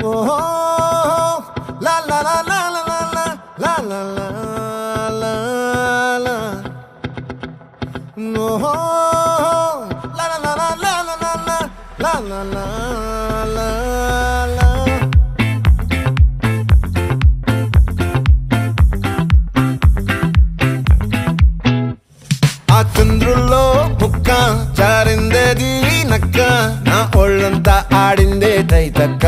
ఓహో లా లా లా లా లా లా లా లా లా లా ఓహో లా లా లా లా లా లా లా లా లా లా లా ఆ చంద్రుల్లో ముక్క జారిందేది నక్క నా ఒళ్ళంతా ఆడిందే తైతక్క